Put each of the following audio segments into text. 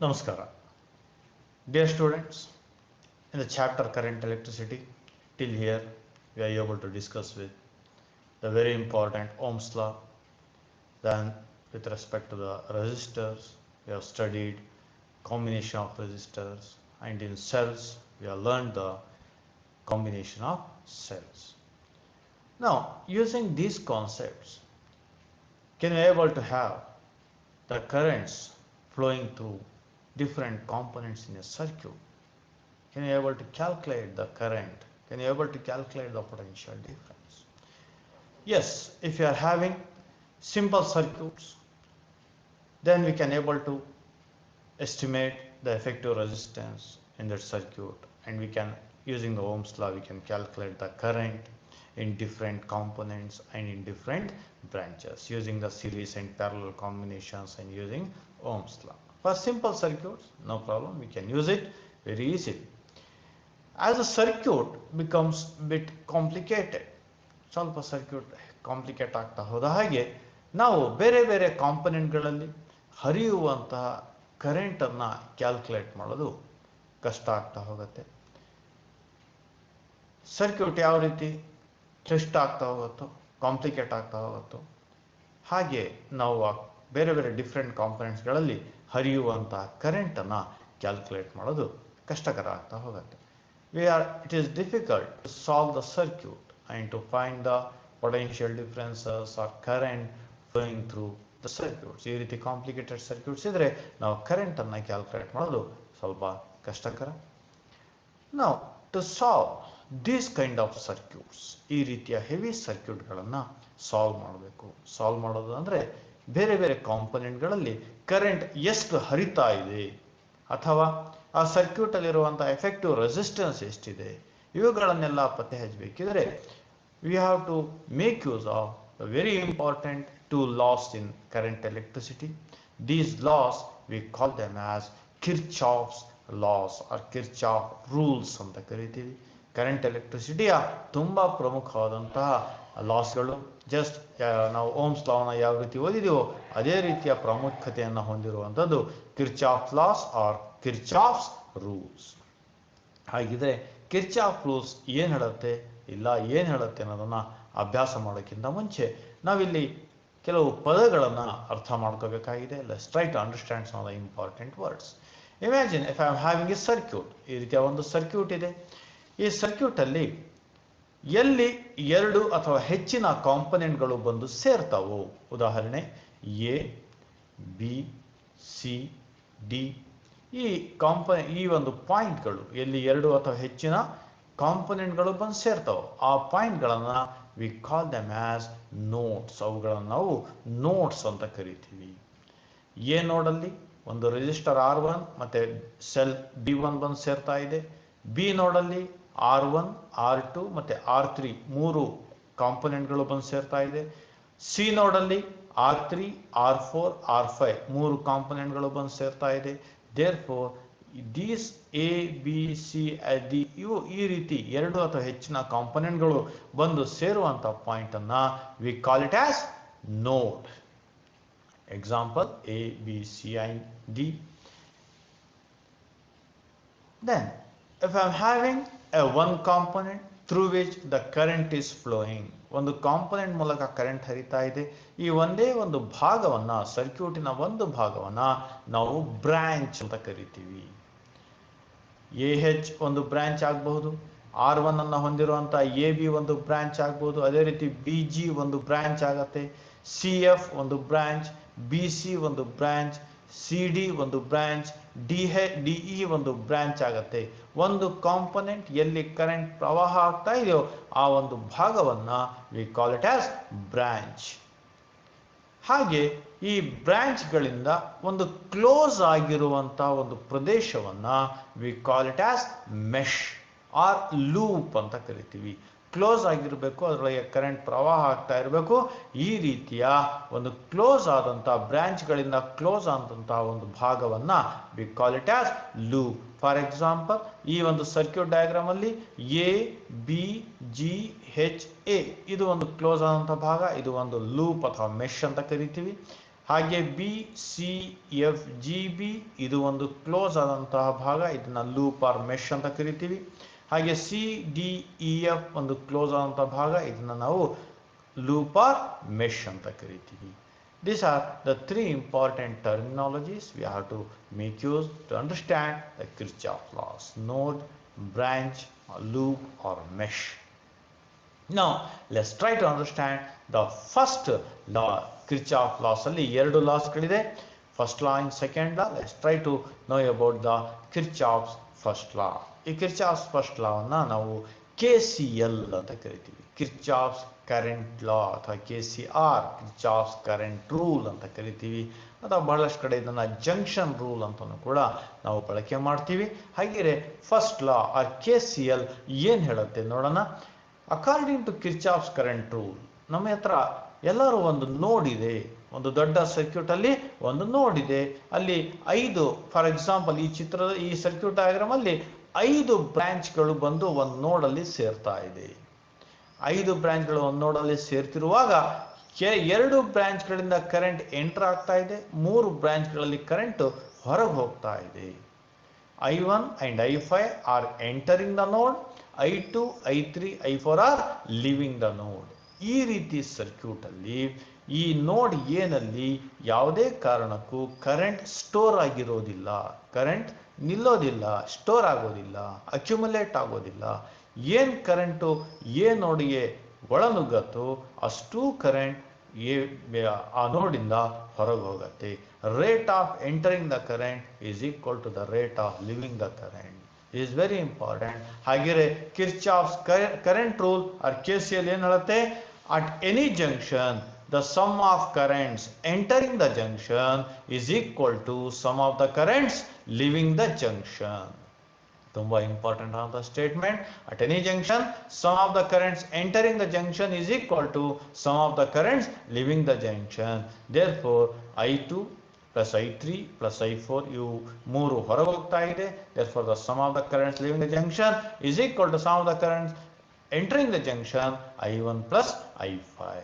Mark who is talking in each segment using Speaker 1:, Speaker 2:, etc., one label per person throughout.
Speaker 1: Namaskara. Dear students, in the chapter current electricity, till here we are able to discuss with the very important Ohm's law. Then with respect to the resistors, we have studied combination of resistors, and in cells we have learned the combination of cells. Now using these concepts, can we able to have the currents flowing through different components in a circuit? Can you able to calculate the current? Can you able to calculate the potential difference? Yes, if you are having simple circuits, then we can able to estimate the effective resistance in that circuit, and we can, using the Ohm's law, we can calculate the current in different components and in different branches using the series and parallel combinations and using Ohm's law. For simple circuits, no problem, we can use it very easily. As a circuit becomes bit complicated, ಸ್ವಲ್ಪ circuit complicate ಆಗ್ತಾ ಹೋದ ಹಾಗೆ ನಾವು ಬೇರೆ ಬೇರೆ ಕಾಂಪೊನೆಂಟ್ಗಳಲ್ಲಿ ಹರಿಯುವಂತಹ ಕರೆಂಟನ್ನು calculate ಮಾಡೋದು ಕಷ್ಟ ಆಗ್ತಾ ಹೋಗುತ್ತೆ. ಸರ್ಕ್ಯೂಟ್ ಯಾವ ರೀತಿ ಕ್ಲಿಷ್ಟ ಆಗ್ತಾ ಹೋಗುತ್ತೋ, ಕಾಂಪ್ಲಿಕೇಟ್ ಆಗ್ತಾ ಹೋಗುತ್ತೋ, ಹಾಗೆ ನಾವು ಬೇರೆ ಬೇರೆ ಡಿಫ್ರೆಂಟ್ ಕಾಂಪೊನೆಂಟ್ಸ್ಗಳಲ್ಲಿ ಹರಿಯುವಂತಹ ಕರೆಂಟನ್ನು ಕ್ಯಾಲ್ಕುಲೇಟ್ ಮಾಡೋದು ಕಷ್ಟಕರ ಆಗ್ತಾ ಹೋಗುತ್ತೆ. It is difficult to solve the circuit and to find the potential differences or current flowing through the circuits. ಈ ರೀತಿ ಕಾಂಪ್ಲಿಕೇಟೆಡ್ ಸರ್ಕ್ಯೂಟ್ಸ್ ಇದ್ರೆ ನಾವು ಕರೆಂಟ್ ಅನ್ನು ಕ್ಯಾಲ್ಕುಲೇಟ್ ಮಾಡೋದು ಸ್ವಲ್ಪ ಕಷ್ಟಕರ. Now to solve these kind of circuits, ಈ ರೀತಿಯ ಹೆವಿ ಸರ್ಕ್ಯೂಟ್ಗಳನ್ನು ಸಾಲ್ವ್ ಮಾಡಬೇಕು. ಸಾಲ್ವ್ ಮಾಡೋದು ಅಂದರೆ ಬೇರೆ ಬೇರೆ ಕಾಂಪೊನೆಂಟ್ಗಳಲ್ಲಿ ಕರೆಂಟ್ ಎಷ್ಟು ಹರಿತಾ ಇದೆ ಅಥವಾ ಆ ಸರ್ಕ್ಯೂಟ್ ಅಲ್ಲಿರುವಂತಹ ಎಫೆಕ್ಟಿವ್ ರೆಸಿಸ್ಟೆನ್ಸ್ ಎಷ್ಟಿದೆ, ಇವುಗಳನ್ನೆಲ್ಲ ಪತ್ತೆ ಹಚ್ಚಬೇಕಿದ್ರೆ we have to make use of a very important two laws in current electricity. These laws we call them as Kirchhoff's laws or Kirchhoff rules ಅಂತ ಕರಿತೀವಿ. ಕರೆಂಟ್ ಎಲೆಕ್ಟ್ರಿಸಿಟಿಯ ತುಂಬಾ ಪ್ರಮುಖವಾದಂತಹ ಲಾಸ್ಗಳು. ಜಸ್ಟ್ ನಾವು ಓಮ್ಸ್ ಲಾನ ಯಾವ ರೀತಿ ಓದಿದೀವೋ ಅದೇ ರೀತಿಯ ಪ್ರಾಮುಖ್ಯತೆಯನ್ನು ಹೊಂದಿರುವಂಥದ್ದು Kirchhoff laws or Kirchhoff's rules. ಹಾಗಿದ್ರೆ ಕಿರ್ಚಾಫ್ ರೂಲ್ಸ್ ಏನು ಹೇಳುತ್ತೆ ಇಲ್ಲ ಏನು ಹೇಳುತ್ತೆ ಅನ್ನೋದನ್ನು ಅಭ್ಯಾಸ ಮಾಡೋಕ್ಕಿಂತ ಮುಂಚೆ ನಾವಿಲ್ಲಿ ಕೆಲವು ಪದಗಳನ್ನು ಅರ್ಥ ಮಾಡ್ಕೋಬೇಕಾಗಿದೆ. Let's try to understand some of the important words. Imagine if I am having a circuit. ಈ ರೀತಿಯ ಒಂದು ಸರ್ಕ್ಯೂಟ್ ಇದೆ. ಈ ಸರ್ಕ್ಯೂಟಲ್ಲಿ ಎಲ್ಲಿ ಎರಡು ಅಥವಾ ಹೆಚ್ಚಿನ ಕಾಂಪೊನೆಂಟ್ಗಳು ಬಂದು ಸೇರ್ತಾವೋ, ಉದಾಹರಣೆ ಎ, ಬಿ, ಸಿ, ಡಿ, ಈ ಒಂದು ಪಾಯಿಂಟ್ಗಳು ಎಲ್ಲಿ ಎರಡು ಅಥವಾ ಹೆಚ್ಚಿನ ಕಾಂಪೊನೆಂಟ್ಗಳು ಬಂದು ಸೇರ್ತಾವೋ ಆ ಪಾಯಿಂಟ್ಗಳನ್ನು we call them as notes. ಅವುಗಳನ್ನು ನಾವು ನೋಡ್ಸ್ ಅಂತ ಕರಿತೀವಿ. ಎ ನೋಡಲ್ಲಿ ಒಂದು ರೆಸಿಸ್ಟರ್ R1 ಮತ್ತೆ ಸೆಲ್ B1 ಬಂದು ಸೇರ್ತಾ ಇದೆ. ಬಿ ನೋಡಲ್ಲಿ R1, R2 ಮತ್ತೆ R3 ಮೂರು ಕಾಂಪೊನೆಂಟ್ಗಳು ಬಂದು ಸೇರ್ತಾ ಇದೆ. ಸಿ ನೋಡಲ್ಲಿ R3, R4, R5 ಮೂರು ಕಾಂಪೊನೆಂಟ್ಗಳು ಬಂದು ಸೇರ್ತಾ ಇದೆ. Therefore, these A, B, C, D ಇವು ಈ ರೀತಿ ಎರಡು ಅಥವಾ ಹೆಚ್ಚಿನ ಕಾಂಪೊನೆಂಟ್ಗಳು ಬಂದು ಸೇರುವಂತ ಪಾಯಿಂಟ್ ಅನ್ನ we call it as node. Example A, B, C and D. Then if I am having a one component through which the current is flowing, ಒಂದು component ಮೂಲಕ ಕರೆಂಟ್ ಹರಿತಾ ಇದೆ. ಈ ಒಂದೇ ಒಂದು ಭಾಗವನ್ನ, ಸರ್ಕ್ಯೂಟಿನ ಒಂದು ಭಾಗವನ್ನ ನಾವು ಬ್ರಾಂಚ್ ಅಂತ ಕರಿತೀವಿ. AH ಒಂದು ಬ್ರಾಂಚ್ ಆಗಬಹುದು, R1 ಅನ್ನು ಹೊಂದಿರುವಂತ AB ಒಂದು ಬ್ರಾಂಚ್ ಆಗಬಹುದು, ಅದೇ ರೀತಿ BG ಒಂದು ಬ್ರಾಂಚ್ ಆಗತ್ತೆ, CF ಒಂದು ಬ್ರಾಂಚ್, BC ಒಂದು ಬ್ರಾಂಚ್, CD ಒಂದು ಬ್ರಾಂಚ್, DE ಒಂದು ಬ್ರಾಂಚ್ ಆಗತ್ತೆ. ಒಂದು ಕಾಂಪೊನೆಂಟ್ ಎಲ್ಲಿ ಕರೆಂಟ್ ಪ್ರವಾಹ ಆಗ್ತಾ ಇದೆಯೋ ಆ ಒಂದು ಭಾಗವನ್ನ we call it as branch. ಹಾಗೆ ಈ ಬ್ರಾಂಚ್ಗಳಿಂದ ಒಂದು ಕ್ಲೋಸ್ ಆಗಿರುವಂತಹ ಒಂದು ಪ್ರದೇಶವನ್ನ we call it as mesh or loop ಅಂತ ಕರಿತೀವಿ. ಕ್ಲೋಸ್ ಆಗಿರಬೇಕು, ಅದರೊಳಗೆ ಕರೆಂಟ್ ಪ್ರವಾಹ ಆಗ್ತಾ ಇರಬೇಕು. ಈ ರೀತಿಯ ಒಂದು ಕ್ಲೋಸ್ ಆದಂತಹ ಬ್ರಾಂಚ್ಗಳಿಂದ ಕ್ಲೋಸ್ ಆದಂತಹ ಒಂದು ಭಾಗವನ್ನ we call it as loop. For example, ಈ ಒಂದು ಸರ್ಕ್ಯೂಟ್ ಡಯಾಗ್ರಾಮ್ ಅಲ್ಲಿ A, B, G, H, A ಇದು ಒಂದು ಕ್ಲೋಸ್ ಆದಂತಹ ಭಾಗ, ಇದು ಒಂದು ಲೂಪ್ ಅಥವಾ ಮೆಶ್ ಅಂತ ಕರಿತೀವಿ. ಹಾಗೆ B C F G B ಇದು ಒಂದು ಕ್ಲೋಸ್ ಆದಂತಹ ಭಾಗ, ಇದನ್ನ ಲೂಪ್ ಆರ್ ಮೆಶ್ ಅಂತ ಕರಿತೀವಿ. ಹಾಗೆ ಸಿ ಡಿ ಇ ಎಫ್ ಒಂದು ಕ್ಲೋಸ್ ಆದಂತಹ ಭಾಗ, ಇದನ್ನ ನಾವು ಲೂಪ್ ಆರ್ ಮೆಶ್ ಅಂತ ಕರಿತೀವಿ. These are the three important terminologies we have to make use to understand the Kirchhoff laws: node, branch, loop or mesh. Now let's try to understand the first law. Kirchhoff laws ಅಲ್ಲಿ ಎರಡು laws ಗಳಿದೆ, first law and second law. Let's try to know about the Kirchhoff's first law. ಈ Kirchhoff's first law ಅನ್ನ ನಾವು KCL ಅಂತ ಕರಿತೀವಿ, Kirchhoff's current law ಅಥವಾ KCR, Kirchhoff's current rule ಅಂತ ಕರಿತೀವಿ. ಅಥವಾ ಬಹಳಷ್ಟು ಕಡೆ ಇದನ್ನ ಜಂಕ್ಷನ್ ರೂಲ್ ಅಂತಲೂ ಕೂಡ ನಾವು ಬಳಕೆ ಮಾಡ್ತೀವಿ. ಹಾಗೆಯೇ ಫಸ್ಟ್ ಲಾ ಆರ್ KCL ಏನು ಹೇಳುತ್ತೆ ನೋಡೋಣ. According to Kirchhoff's current rule, ನಮ್ಮ ಹತ್ರ ಎಲ್ಲರೂ ಒಂದು ನೋಡ್ ಇದೆ, ಒಂದು ದೊಡ್ಡ ಸರ್ಕ್ಯೂಟ್ ಅಲ್ಲಿ ಒಂದು ನೋಡ್ ಇದೆ, ಅಲ್ಲಿ 5 ಫಾರ್ ಎಕ್ಸಾಂಪಲ್ ಈ ಸರ್ಕ್ಯೂಟ್ ಡಯಾಗ್ರಾಮ್ ಅಲ್ಲಿ 5 ಬ್ರಾಂಚ್ಗಳು ಬಂದು ಒಂದು ನೋಡಲ್ಲಿ ಸೇರ್ತಾ ಇದೆ. 5 ಬ್ರಾಂಚ್ಗಳು ಒಂದು ನೋಡಲ್ಲಿ ಸೇರ್ತಿರುವಾಗ 2 ಬ್ರಾಂಚ್ಗಳಿಂದ ಕರೆಂಟ್ ಎಂಟರ್ ಆಗ್ತಾ ಇದೆ, 3 ಬ್ರಾಂಚ್ಗಳಲ್ಲಿ ಕರೆಂಟ್ ಹೊರಗೆ ಹೋಗ್ತಾ ಇದೆ. I1 and I5 are entering the node, I2, I3, I4 are leaving the node. ಈ ರೀತಿ ಸರ್ಕ್ಯೂಟ್ ಅಲ್ಲಿ ಈ ನೋಡ್ ಏನಲ್ಲಿ ಯಾವುದೇ ಕಾರಣಕ್ಕೂ ಕರೆಂಟ್ ಸ್ಟೋರ್ ಆಗಿರೋದಿಲ್ಲ, ಕರೆಂಟ್ ನಿಲ್ಲೋದಿಲ್ಲ, ಸ್ಟೋರ್ ಆಗೋದಿಲ್ಲ, ಅಕ್ಯುಮುಲೇಟ್ ಆಗೋದಿಲ್ಲ. ಏನು ಕರೆಂಟು ನೋಡಿಗೆ ಒಳನುಗ್ಗತ್ತೋ ಅಷ್ಟು ಕರೆಂಟ್ ಆ ನೋಡಿಂದ ಹೊರಗೆ ಹೋಗುತ್ತೆ. Rate of entering the current is equal to the rate of leaving the current. Is very important. ಹಾಗೆಯೇ Kirchhoff's current rule or KCL ಏನು ಹೇಳುತ್ತೆ, at any junction the sum of currents entering the junction is equal to sum of the currents leaving the junction. ತುಂಬಾ important ಆದ statement. At any junction sum of the currents entering the junction is equal to sum of the currents leaving the junction. Therefore I2 plus I3 plus I4 ಇವು 3 ಹೊರಗೆ ಹೋಗ್ತಾ ಇದೆ. Therefore the sum of the currents leaving the junction is equal to sum of the currents entering the junction I1 plus I5.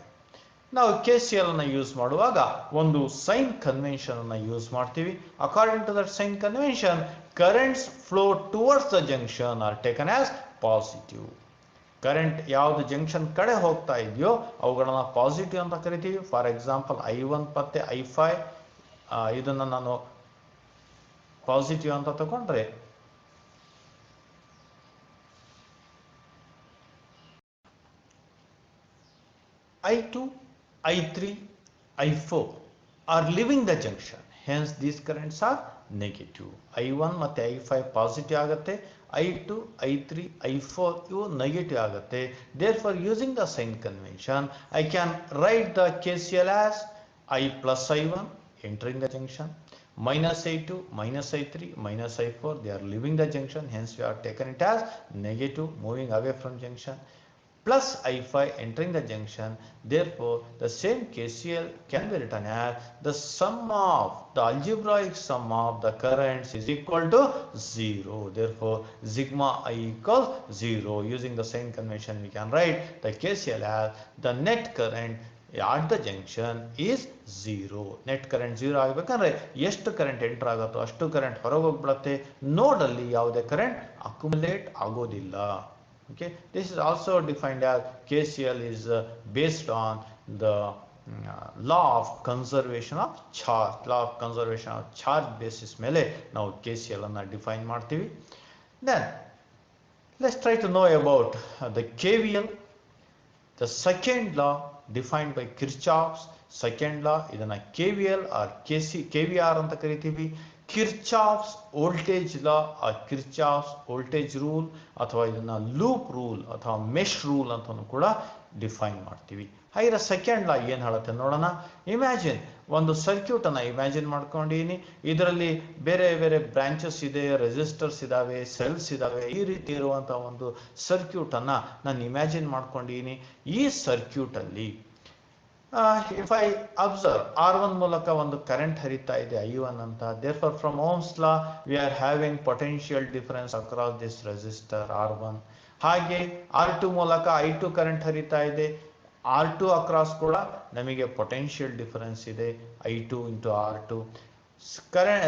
Speaker 1: ನಾವು KCL ಅನ್ನು use ಮಾಡುವಾಗ ಒಂದು sign convention ಅನ್ನು use ಮಾಡ್ತೀವಿ. According to that sign convention, currents flow towards the junction are taken as positive. Current ಯಾವ್ದು junction ಕಡೆ ಹೋಗ್ತಾ ಇದೆಯೋ ಅವುಗಳನ್ನ ಪಾಸಿಟಿವ್ ಅಂತ ಕರಿತೀವಿ. ಫಾರ್ ಎಕ್ಸಾಂಪಲ್ I1 ಮತ್ತೆ I5 ಇದನ್ನ ನಾನು ಪಾಸಿಟಿವ್ ಅಂತ ತಗೊಂಡ್ರೆ I2, I3, I4 are leaving the junction. Hence these currents are negative. I1 ಮತ್ತೆ I5 ಪಾಸಿಟಿವ್ ಆಗುತ್ತೆ, I2, I3, I4 ಇವು ನೆಗೆಟಿವ್ ಆಗುತ್ತೆ. Therefore using the sign convention I can write the KCL as I plus I1 entering the junction, minus I2, minus I3, minus I4 they are leaving the junction. Hence we have taken it as negative, moving away from junction, plus I5 entering the junction. Therefore the same KCL can be written as the sum of the algebraic sum of the currents is equal to 0. Therefore sigma I equals 0. Using the same convention we can write the KCL as the net current at the junction is 0. Net current 0 ಆಗಬೇಕಂದ್ರೆ ಎಷ್ಟು current enter ಆಗುತ್ತೋ ಅಷ್ಟು current ಹೊರಗೆ ಹೋಗ್ಬಿಡುತ್ತೆ. ನೋಡಲ್ಲಿ ಯಾವುದೇ current accumulate ಆಗೋದಿಲ್ಲ. Okay, this is also defined as KCL is based on the law of conservation of charge. Law of conservation of charge basis ಮೇಲೆ ನಾವು KCL ಅನ್ನು ಡಿಫೈನ್ ಮಾಡ್ತೀವಿ. Then let's try to know about the KVL, the second law defined by Kirchhoff's second law. ಇದನ್ನ KVL or KVR ಅಂತ ಕರಿತೀವಿ. Kirchhoff's voltage law ಆ Kirchhoff's voltage rule ಅಥವಾ ಇದನ್ನ ಲೂಪ್ ರೂಲ್ ಅಥವಾ ಮೆಶ್ ರೂಲ್ ಅಂತಲೂ ಕೂಡ ಡಿಫೈನ್ ಮಾಡ್ತೀವಿ. ಹಾಗೆ ಸೆಕೆಂಡ್ ಲಾ ಏನು ಹೇಳುತ್ತೆ ನೋಡೋಣ. ಇಮ್ಯಾಜಿನ್ ಒಂದು ಸರ್ಕ್ಯೂಟ್ ಅನ್ನ ಇಮ್ಯಾಜಿನ್ ಮಾಡ್ಕೊಂಡಿನಿ, ಇದರಲ್ಲಿ ಬೇರೆ ಬೇರೆ ಬ್ರಾಂಚಸ್ ಇದೆ, ರೆಸಿಸ್ಟರ್ಸ್ ಇದಾವೆ, ಸೆಲ್ಸ್ ಇದಾವೆ. ಈ ರೀತಿ ಇರುವಂತಹ ಒಂದು ಸರ್ಕ್ಯೂಟ್ ಅನ್ನ ನಾನು ಇಮ್ಯಾಜಿನ್ ಮಾಡ್ಕೊಂಡಿನಿ. ಈ ಸರ್ಕ್ಯೂಟ್ ಅಲ್ಲಿ if I observe R1 ಮೂಲಕ ಒಂದು ಕರೆಂಟ್ ಹರಿತಾ ಇದೆ I1 ಅಂತ. Therefore from Ohm's law we are having potential difference across this resistor R1. ಹಾಗೆ R2 ಮೂಲಕ I2 ಕರೆಂಟ್ ಹರಿತಾ ಇದೆ, R2 ಅಕ್ರಾಸ್ ಕೂಡ ನಮಗೆ ಪೊಟೆನ್ಷಿಯಲ್ ಡಿಫರೆನ್ಸ್ ಇದೆ I2 into R2. Current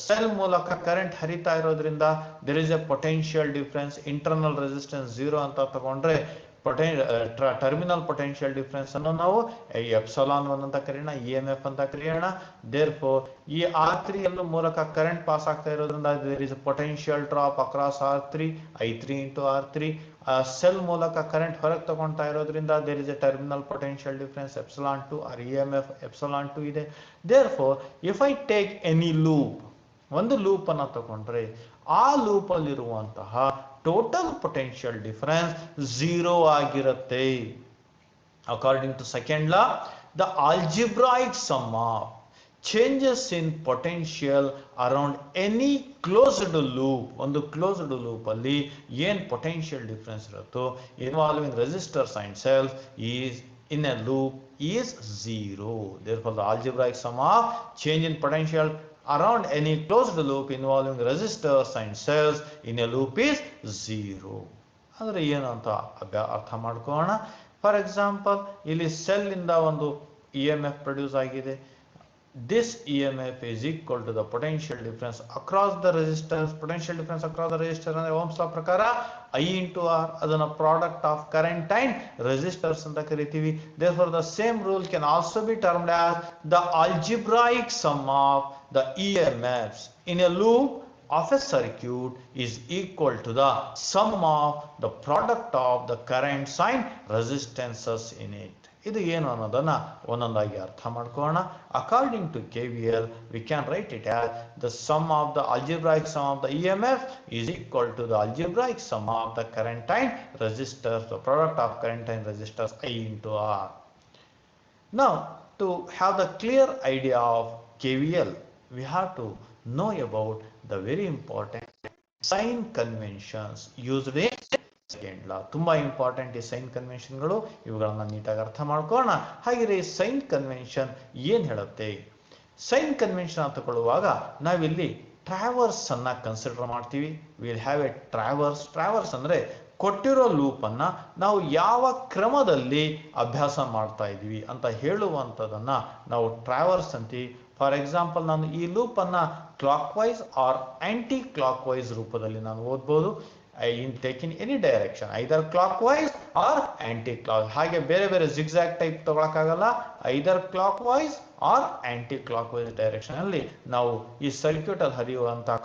Speaker 1: cell ಮೂಲಕ ಕರೆಂಟ್ ಹರಿತಾ ಇರೋದ್ರಿಂದ there is a potential difference. Internal resistance 0 ಅಂತ ತಗೊಂಡ್ರೆ ಟರ್ಮಿನಲ್ ಪೊಟೆನ್ಷಿಯಲ್ ಡಿಫರೆನ್ಸ್ ಅನ್ನು ನಾವು ಎಪ್ಸಲಾನ್ 1 ಅಂತ ಕರೆಯೋಣ, EMF ಅಂತ ಕರೆಯೋಣ. ದೇರ್ಫೋರ್ ಈ R3 ಅನ್ನು ಮೂಲಕ ಕರೆಂಟ್ ಪಾಸ್ ಆಗ್ತಾ ಇರೋದ್ರಿಂದ there is potential drop across R3, I3 into R3. Cell ಮೂಲಕ ಕರೆಂಟ್ ಹೊರಗೆ ತಗೊಳ್ತಾ ಇರೋದ್ರಿಂದ there is a terminal potential difference epsilon 2 or EMF epsilon 2 ಇದೆ. Therefore if I take any loop, ಒಂದು ಲೂಪ್ ಅನ್ನು ತಗೊಂಡ್ರೆ ಆ ಲೂಪ್ ಅಲ್ಲಿರುವಂತಹ ಟೋಟಲ್ ಪೊಟೆನ್ಷಿಯಲ್ ಡಿಫರೆನ್ಸ್ 0 ಆಗಿರುತ್ತೆ. According to second law, the algebraic sum of changes in potential around any closed loop, ಒಂದು closed loop ಅಲ್ಲಿ ಏನ್ potential difference ಇರುತ್ತೋ involving resistors and cells is in a loop is 0. Therefore the algebraic sum of change in potential around any closed loop involving resistors and cells in a loop is 0. ಅಂದ್ರೆ ಏನು ಅಂತ ಅರ್ಥ ಮಾಡ್ಕೊಳ್ಳೋಣ. For example ಇಲ್ಲಿ cell ಇಂದ ಒಂದು EMF produce ಆಗಿದೆ. This EMF is equal to the potential difference across the resistors. Potential difference across the resistor ಅಂದ್ರೆ ಓಮ್ಸ್ ಲಾ ಪ್ರಕಾರ I into R, ಅದನ್ನ product of current and resistors ಅಂತ ಕರಿತೀವಿ. Therefore the same rule can also be termed as the algebraic sum of the EMFs in a loop of a circuit is equal to the sum of the product of the currents and resistances in it. ಇದು ಏನು ಅನ್ನೋದನ್ನ ಒಂದೊಂದಾಗಿ ಅರ್ಥ ಮಾಡ್ಕೊಳ್ಳೋಣ. According to KVL we can write it as the sum of the algebraic sum of the EMF is equal to the algebraic sum of the current and resistors, the product of current and resistors I into R. Now to have the clear idea of KVL we have to know about the very important sign conventions used in second ಲಾ. ತುಂಬಾ important ಈ sign ಕನ್ವೆನ್ಷನ್ಗಳು, ಇವುಗಳನ್ನ ನೀಟಾಗಿ ಅರ್ಥ ಮಾಡ್ಕೊಳ್ಳೋಣ. ಹಾಗೆ ಈ sign convention ಏನ್ ಹೇಳುತ್ತೆ? ಸೈನ್ ಕನ್ವೆನ್ಷನ್ ಅಂತ ತಗೊಳ್ಳುವಾಗ ನಾವಿಲ್ಲಿ ಟ್ರಾವರ್ಸ್ ಅನ್ನ ಕನ್ಸಿಡರ್ ಮಾಡ್ತೀವಿ. ವಿಲ್ ಹ್ಯಾವ್ ಎ ಟ್ರಾವರ್ಸ್ ಅಂದ್ರೆ ಕೊಟ್ಟಿರೋ ಲೂಪ್ ಅನ್ನ ನಾವು ಯಾವ ಕ್ರಮದಲ್ಲಿ ಅಭ್ಯಾಸ ಮಾಡ್ತಾ ಇದೀವಿ ಅಂತ ಹೇಳುವಂಥದ್ದನ್ನ ನಾವು ಟ್ರಾವರ್ಸ್ ಅಂತೀವಿ. ಫಾರ್ ಎಕ್ಸಾಂಪಲ್ ನಾನು ಈ ಲೂಪ್ ಅನ್ನ clockwise or anticlockwise ರೂಪದಲ್ಲಿ ನಾನು ಓದ್ಬೋದು. take in any direction, either clockwise or anti-clockwise. ಹಾಗೆ ಬೇರೆ ಬೇರೆ zigzag ಟೈಪ್ ತಗೊಳಕ್ಕಾಗಲ್ಲ. either clockwise or anti-clockwise direction ಅಲ್ಲಿ ನಾವು ಈ ಸರ್ಕ್ಯೂಟ್ ಅಲ್ಲಿ ಹರಿಯುವಂತಹ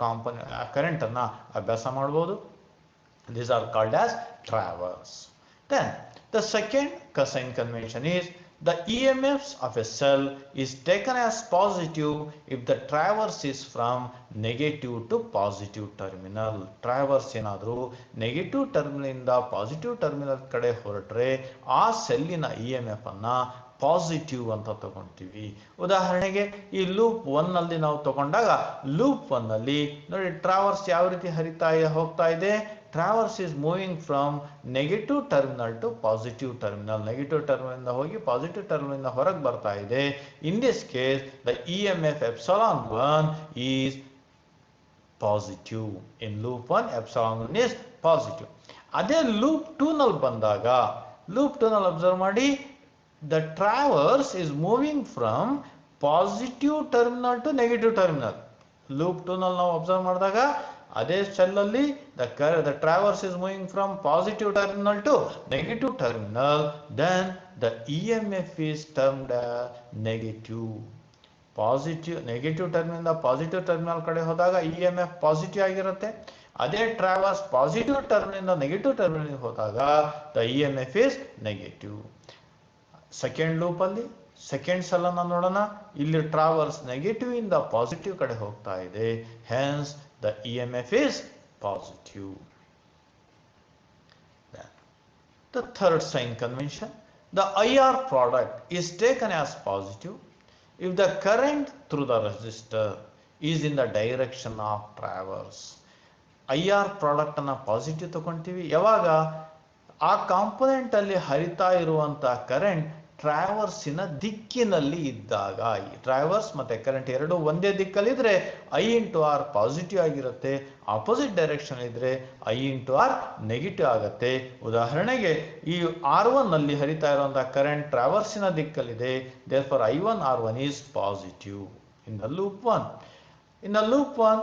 Speaker 1: ಕರೆಂಟ್ ಅನ್ನ ಅಭ್ಯಾಸ ಮಾಡಬಹುದು. These are called as traverse. Then the second sign convention is the EMFs of a cell is taken as positive if the traverse is from negative to positive terminal. Traverse ಏನಾದರೂ negative terminal ಇಂದ positive terminal ಕಡೆ ಹೊರಟ್ರೆ ಆ ಸೆಲ್ಲಿನ EMF ಅನ್ನ positive ಅಂತ ತಗೊಂತೀವಿ. ಉದಾಹರಣೆಗೆ ಈ loop 1 ನಲ್ಲಿ ನಾವು ತಗೊಂಡಾಗ ಲೂಪ್ 1 ನಲ್ಲಿ ನೋಡಿ ಟ್ರಾವರ್ಸ್ ಯಾವ ರೀತಿ ಹೋಗ್ತಾ ಇದೆ. Traverse is moving from negative terminal to positive terminal. Negative terminal ಇಂದ ಹೋಗಿ ಪಾಸಿಟಿವ್ ಟರ್ಮಿನಲ್ ಇಂದ ಹೊರಗೆ ಬರ್ತಾ ಇದೆ. In this case the EMF epsilon 1 is positive. In loop 1 epsilon 1 is positive. ಅದೇ ಲೂಪ್ 2 ನಲ್ಲಿ ಬಂದಾಗ ಲೂಪ್ 2 ನಲ್ಲಿ ಅಬ್ಸರ್ವ್ ಮಾಡಿ, the traverse is moving from positive terminal to negative terminal. Loop 2 ನಲ್ಲಿ ನಾವು ಅಬ್ಸರ್ವ್ ಮಾಡಿದಾಗ ಅದೇ ಸೆಲ್ ಅಲ್ಲಿ the traverse is moving from positive terminal to negative terminal, then the EMF is termed as negative. Negative terminal ಇಂದ positive terminal ಕಡೆ ಹೋದಾಗ EMF positive ಆಗಿರುತ್ತೆ. ಅದೇ ಟ್ರಾವರ್ಸ್ ಪಾಸಿಟಿವ್ ಟರ್ಮಿನಲ್ ಇಂದ ನೆಗೆಟಿವ್ ಟರ್ಮಿನಲ್ ಹೋದಾಗ the EMF is negative. Second loop ಅಲ್ಲಿ second cell ಅನ್ನ ನೋಡೋಣ. ಇಲ್ಲಿ ಟ್ರಾವರ್ಸ್ ನೆಗೆಟಿವ್ ಇಂದ ಪಾಸಿಟಿವ್ ಕಡೆ ಹೋಗ್ತಾ ಇದೆ. hence the EMF is positive. Then, the third sign convention, the IR product is taken as positive if the current through the resistor is in the direction of traverse. IR product ಅನ್ನ positive ತಗೊಂತೀವಿ ಯಾವಾಗ ಆ component ಅಲ್ಲಿ ಹರಿತಾ ಇರುವಂತಹ current ಟ್ರಾವರ್ಸಿನ ದಿಕ್ಕಿನಲ್ಲಿ ಇದ್ದಾಗ, traverse ಮತ್ತೆ current ಎರಡು ಒಂದೇ ದಿಕ್ಕಲ್ಲಿದ್ರೆ ಐ ಇಂಟು ಆರ್ ಪಾಸಿಟಿವ್ ಆಗಿರುತ್ತೆ, ಆಪೋಸಿಟ್ ಡೈರೆಕ್ಷನ್ ಇದ್ರೆ ಐ ಇಂಟು ಆರ್ ನೆಗೆಟಿವ್ ಆಗುತ್ತೆ. ಉದಾಹರಣೆಗೆ ಈ R1 ನಲ್ಲಿ ಹರಿತಾ ಇರುವಂತಹ ಕರೆಂಟ್ ಟ್ರಾವರ್ಸಿನ ದಿಕ್ಕಲ್ಲಿದೆ, therefore I1R1 is positive in the loop 1. In the loop 1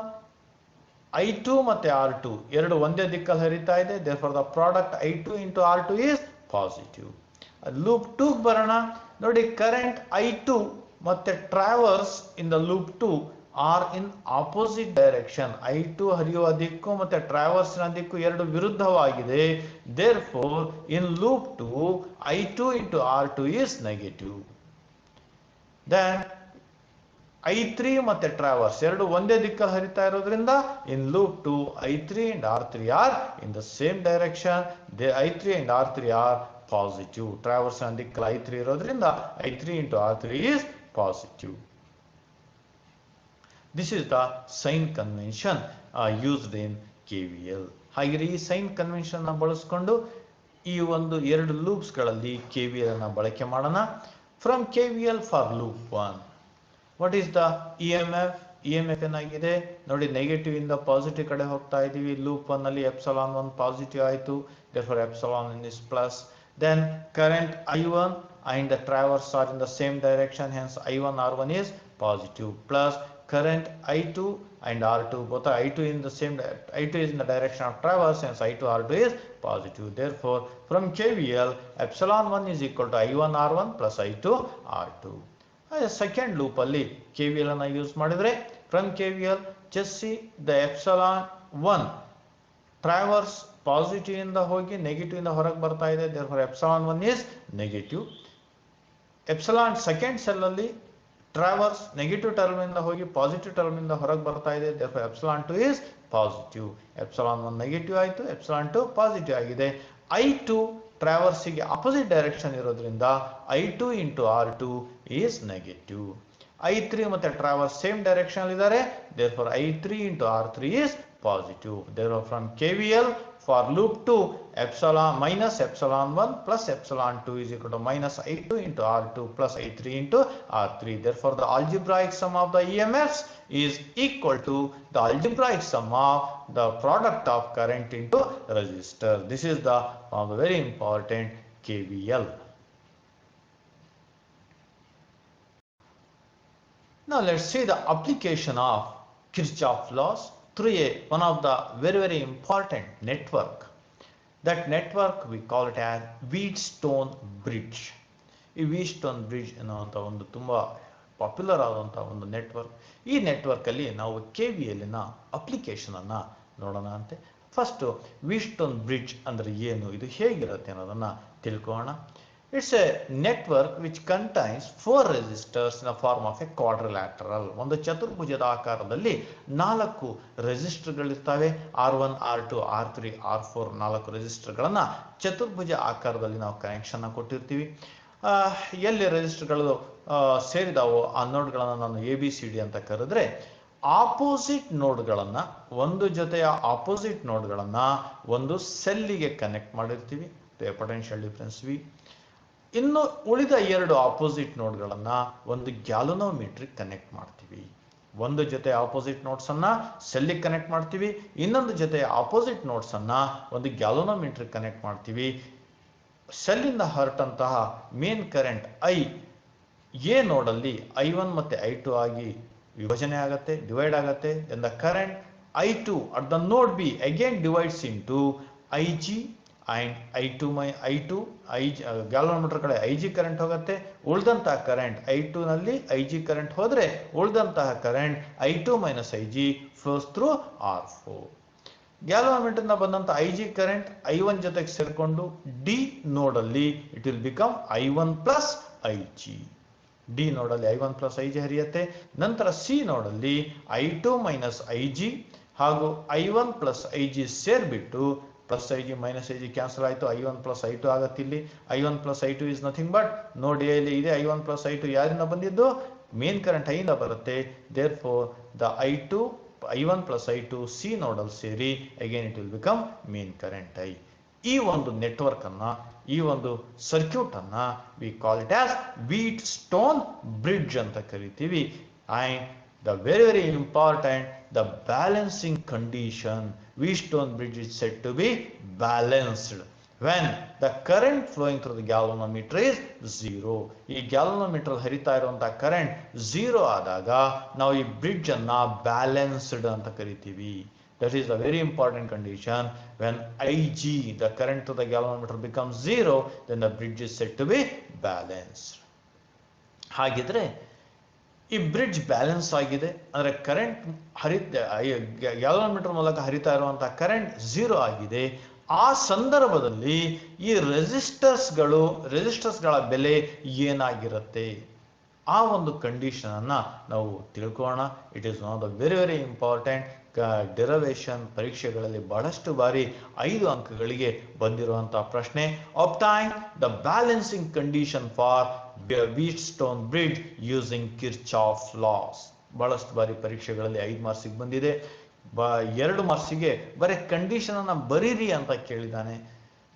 Speaker 1: I2 ಮತ್ತೆ R2 ಎರಡು ಒಂದೇ ದಿಕ್ಕಲ್ಲಿ ಹರಿತಾ ಇದೆ, therefore the product I2 into R2 is positive. Loop 2 ಬರೋಣ. ನೋಡಿ, ಕರೆಂಟ್ I2 ಮತ್ತೆ traverse in the loop 2 are in opposite direction. I2 ಹರಿಯುವ ದಿಕ್ಕು ಮತ್ತೆ ಟ್ರಾವರ್ಸ್ನ ದಿಕ್ಕು ಎರಡು ವಿರುದ್ಧವಾಗಿದೆ. Therefore in loop 2 I2 into R2 is negative. Then I3 ಮತ್ತೆ ಟ್ರಾವರ್ಸ್ ಎರಡು ಒಂದೇ ದಿಕ್ಕಲ್ಲಿ ಹರಿತಾ ಇರೋದ್ರಿಂದ in loop 2 I3 and R3 are in the same direction. I3 and R3 are positive. Traverse ನ ದಿಕ್ಕಲ್ಲಿ I3 ಇರೋದ್ರಿಂದ I3 into R3 is positive. This is the sign convention used in KVL. ಹಾಗೆ ಈ ಸೈನ್ ಕನ್ವೆನ್ಷನ್ ನ ಬಳಸಿಕೊಂಡು ಈ ಒಂದು ಎರಡು ಲೂಪ್ಸ್ ಗಳಲ್ಲಿ KVL ಅನ್ನು ಬಳಕೆ ಮಾಡೋಣ. From KVL for loop 1, what is the EMF? EMF ಏನಾಗಿದೆ ನೋಡಿ, ನೆಗೆಟಿವ್ ಇಂದ ಪಾಸಿಟಿವ್ ಕಡೆ ಹೋಗ್ತಾ ಇದೀವಿ. ಲೂಪ್ 1 ನಲ್ಲಿ ε1 ಪಾಸಿಟಿವ್ ಆಯಿತು, therefore ε1 is plus. Then current I1 and the traverse are in the same direction, hence I1R1 is positive, plus current I2 and R2, both are I2 in the same, I2 is in the direction of traverse, hence I2R2 is positive. Therefore from KVL ε1 is equal to I1R1 plus I2R2. Second loop ಅಲ್ಲಿ KVL ಅನ್ನು use ಮಾಡಿದ್ರೆ, from KVL just see the ε1 traverse positive ಇಂದ ಹೋಗಿ negative ಇಂದ ಹೊರಗೆ ಬರ್ತಾ ಇದೆ, therefore ε1 is negative. Epsilon second cell ಅಲ್ಲಿ ಟ್ರಾವರ್ಸ್ ನೆಗೆಟಿವ್ ಟರ್ಮ್ ಇಂದ ಹೋಗಿ ಪಾಸಿಟಿವ್ ಟರ್ಮ್ ಇಂದ ಹೊರಗೆ ಬರ್ತಾ ಇದೆ, therefore ε2 is ಪಾಸಿಟಿವ್. ε1 ನೆಗೆಟಿವ್ ಆಯಿತು, ε2 ಪಾಸಿಟಿವ್ ಆಗಿದೆ. I2 ಟ್ರಾವರ್ಸಿಗೆ ಅಪೋಸಿಟ್ ಡೈರೆಕ್ಷನ್ ಇರೋದ್ರಿಂದ I2 into R2 is negative. I3 ಮತ್ತೆ ಟ್ರಾವರ್ಸ್ ಸೇಮ್ ಡೈರೆಕ್ಷನ್ ಅಲ್ಲಿ ಇದ್ದಾರೆ, therefore I3 into R3 is positive. Therefore from KVL for loop 2 minus ε1 plus ε2 is equal to minus I2 into R2 plus I3 into R3. Therefore the algebraic sum of the EMFs is equal to the algebraic sum of the product of current into resistor. This is the very important KVL. Now let's see the application of Kirchhoff laws through one of the very important network. That network we call it as Wheatstone bridge. ಈ Wheatstone bridge ಅನ್ನುವಂಥ ಒಂದು ತುಂಬಾ popular ಆದಂಥ ಒಂದು network. ಈ network ಅಲ್ಲಿ ನಾವು KVL ನ ಅಪ್ಲಿಕೇಶನ್ ಅನ್ನ ನೋಡೋಣ ಅಂತೆ. ಫಸ್ಟ್ Wheatstone bridge ಅಂದ್ರೆ ಏನು, ಇದು ಹೇಗಿರುತ್ತೆ ಅನ್ನೋದನ್ನ ತಿಳ್ಕೊಳ್ಳೋಣ. It's a network which contains 4 resistors in the form of a quadrilateral. ಒಂದು ಚತುರ್ಭುಜದ ಆಕಾರದಲ್ಲಿ 4 ರೆಸಿಸ್ಟರ್ಗಳಿರ್ತವೆ. R1, R2, R3, R4 4 ರೆಸಿಸ್ಟರ್ಗಳನ್ನ ಚತುರ್ಭುಜ ಆಕಾರದಲ್ಲಿ ನಾವು ಕನೆಕ್ಷನ್ ಕೊಟ್ಟಿರ್ತೀವಿ. ಎಲ್ಲಿ ರೆಸಿಸ್ಟರ್ಗಳು ಸೇರಿದಾವೋ ಆ ನೋಡ್ಗಳನ್ನು ನಾನು ABCD ಅಂತ ಕರೆದ್ರೆ, ಆಪೋಸಿಟ್ ನೋಡ್ಗಳನ್ನ, ಒಂದು ಜೊತೆಯ ಆಪೋಸಿಟ್ ನೋಡ್ಗಳನ್ನ ಒಂದು ಸೆಲ್ಲಿಗೆ ಕನೆಕ್ಟ್ ಮಾಡಿರ್ತೀವಿ, ಪೊಟೆನ್ಷಿಯಲ್ ಡಿಫರೆನ್ಸ್ V. ಇನ್ನು ಉಳಿದ 2 ಆಪೋಸಿಟ್ ನೋಡ್ಗಳನ್ನ ಒಂದು ಗ್ಯಾಲೋನೋಮೀಟರ್ ಕನೆಕ್ಟ್ ಮಾಡ್ತೀವಿ. ಒಂದು ಜೊತೆ ಆಪೋಸಿಟ್ ನೋಟ್ಸ್ ಅನ್ನ ಸೆಲ್ಲಿಗೆ ಕನೆಕ್ಟ್ ಮಾಡ್ತೀವಿ, ಇನ್ನೊಂದು ಜೊತೆ ಆಪೋಸಿಟ್ ನೋಟ್ಸ್ ಅನ್ನ ಒಂದು ಗ್ಯಾಲೋನೋಮೀಟರ್ ಕನೆಕ್ಟ್ ಮಾಡ್ತೀವಿ. ಸೆಲ್ಲಿಂದ ಹೊರಟಂತಹ ಮೇನ್ ಕರೆಂಟ್ I ಎ ನೋಡಲ್ಲಿ I1 ಮತ್ತೆ I2 ಆಗಿ ವಿಭಜನೆ ಆಗುತ್ತೆ, ಡಿವೈಡ್ ಆಗುತ್ತೆ. then the current I2 at the node B again divides into IG and I2 galvanometer ಕಡೆ IG ಕರೆಂಟ್ ಹೋಗುತ್ತೆ. ಉಳಿದಂತಹ ಕರೆಂಟ್ I2 ನಲ್ಲಿ IG ಕರೆಂಟ್ ಹೋದ್ರೆ ಉಳಿದಂತಹ current I2 minus IG flows through R4. Galvanometer ನ ಬಂದಂತ IG ಕರೆಂಟ್ I1 ಜೊತೆಗೆ ಸೇರ್ಕೊಂಡು D ನೋಡಲ್ಲಿ it will become I1 plus IG. D ನೋಡಲ್ಲಿ I1 plus IG ಹರಿಯುತ್ತೆ. ನಂತರ ಸಿ ನೋಡಲ್ಲಿ I2 minus IG ಹಾಗೂ I1 plus IG ಸೇರ್ಬಿಟ್ಟು plus IG minus IG cancel ಆಯಿತು, I1 plus I2 ಆಗತ್ತೆ. ಇಲ್ಲಿ I1 plus I2 is nothing but ನೋಡ್ A ಅಲ್ಲಿ ಇದೆ I1 plus I2 ಯಾರಿಂದ ಬಂದಿದ್ದು, ಮೇನ್ ಕರೆಂಟ್ ಐಯಿಂದ ಬರುತ್ತೆ. therefore the I1 plus I2 ಸಿ ನೋಡಲ್ ಸೇರಿ again it will become main current I. ಈ ಒಂದು ನೆಟ್ವರ್ಕ್ ಅನ್ನ, ಈ ಒಂದು ಸರ್ಕ್ಯೂಟ್ ಅನ್ನ we call it as Wheatstone bridge ಅಂತ ಕರಿತೀವಿ. And the very important, the balancing condition, Wheatstone bridge is said to be balanced when the current flowing through the galvanometer is 0. ಈ galvanometer ಹರಿತಾ ಇರುವಂತಹ current 0 ಆದಾಗ ನಾವು ಈ bridge ಅನ್ನ balanced ಅಂತ ಕರಿತೀವಿ. That is a very important condition. When Ig, the current to the galvanometer becomes 0, then the bridge is said to be balanced. ಹಾಗಿದ್ರೆ ಈ ಬ್ರಿಡ್ಜ್ ಬ್ಯಾಲೆನ್ಸ್ ಆಗಿದೆ ಅಂದರೆ ಕರೆಂಟ್ ಗ್ಯಾಲೋಮೀಟರ್ ಮೂಲಕ ಹರಿತಾ ಇರುವಂತಹ ಕರೆಂಟ್ 0 ಆಗಿದೆ. ಆ ಸಂದರ್ಭದಲ್ಲಿ ಈ ರೆಸಿಸ್ಟರ್ಸ್ಗಳ ಬೆಲೆ ಏನಾಗಿರುತ್ತೆ, ಆ ಒಂದು ಕಂಡೀಷನ್ ಅನ್ನ ನಾವು ತಿಳ್ಕೊಳ್ಳೋಣ. It is one of the very important derivation. ಪರೀಕ್ಷೆಗಳಲ್ಲಿ ಬಹಳಷ್ಟು ಬಾರಿ 5 ಅಂಕಗಳಿಗೆ ಬಂದಿರುವಂತಹ ಪ್ರಶ್ನೆ. obtain the balancing condition for Wheatstone bridge using Kirchhoff laws. ಬಹಳಷ್ಟು ಬಾರಿ ಪರೀಕ್ಷೆಗಳಲ್ಲಿ 5 ಮಾರ್ಕ್ಸಿಗೆ ಬಂದಿದೆ. 2 ಮಾರ್ಕ್ಸಿಗೆ ಬರೀ ಕಂಡೀಷನ್ ಅನ್ನ ಬರೀರಿ ಅಂತ ಕೇಳಿದ್ದಾನೆ.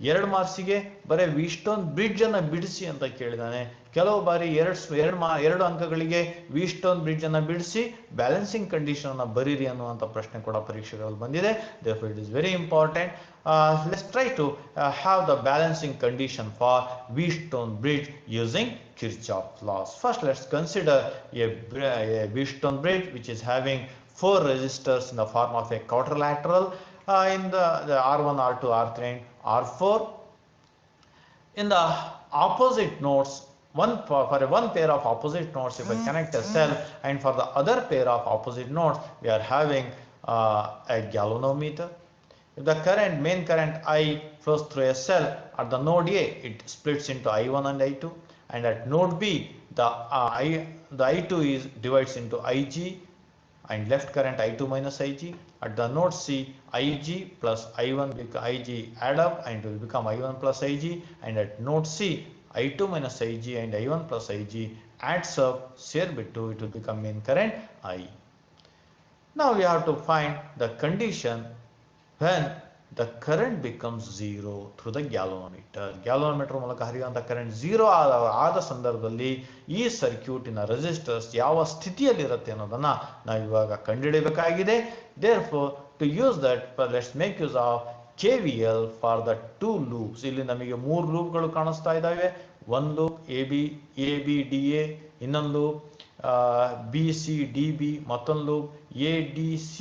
Speaker 1: 2 ಮಾರ್ಕ್ಸಿಗೆ ಬರೀ ವೀಟ್ಸ್ಟೋನ್ ಬ್ರಿಡ್ಜ್ ಅನ್ನ ಬಿಡಿಸಿ ಅಂತ ಕೇಳಿದ್ದಾನೆ. ಕೆಲವು ಬಾರಿ 2 ಅಂಕಗಳಿಗೆ ವೀಟ್ಸ್ಟೋನ್ ಬ್ರಿಡ್ಜ್ ಅನ್ನ ಬಿಡಿಸಿ ಬ್ಯಾಲೆನ್ಸಿಂಗ್ ಕಂಡೀಷನ್ ಅನ್ನ ಬರೀರಿ ಅನ್ನುವಂಥ ಪ್ರಶ್ನೆ ಕೂಡ ಪರೀಕ್ಷೆಗಳಲ್ಲಿ ಬಂದಿದೆ. therefore it is very important. Let's try to have the balancing condition for Wheatstone bridge using Kirchhoff laws. First let's consider a Wheatstone bridge which is having 4 resistors in the form of a quadrilateral in the R1, R2, R3 and R4. In the opposite nodes, for one pair of opposite nodes if I connect a cell, and for the other pair of opposite nodes we are having a galvanometer. If the main current I flows through a cell at the node A, it splits into I1 and I2, and at node B the I2 divides into Ig and left current I2 minus Ig. At the node C, Ig plus I1 Ig add up and it will become I1 plus Ig, and at node C I2 minus Ig and I1 plus Ig adds up, share ಬಿಟ್ಟು it will become main current I. Now we have to find the condition when the current becomes 0 through the galvanometer. Galvanometer ಮೂಲಕ ಹರಿಯುವಂಥ current 0 ಆದ ಸಂದರ್ಭದಲ್ಲಿ ಈ ಸರ್ಕ್ಯೂಟಿನ resistors ಯಾವ ಸ್ಥಿತಿಯಲ್ಲಿರುತ್ತೆ ಅನ್ನೋದನ್ನ ನಾವು ಇವಾಗ ಕಂಡುಹಿಡಿಯಬೇಕಾಗಿದೆ. therefore to use that, let's make use of KVL for the 2 loops. ಇಲ್ಲಿ ನಮಗೆ 3 ಲೂಪ್ಗಳು ಕಾಣಿಸ್ತಾ ಇದ್ದಾವೆ. ಒಂದು ಲೂಪ್ ABDA, ಇನ್ನೊಂದು ಲೂಪ್ BCDB, ಮತ್ತೊಂದು ಲೂಪ್ ADC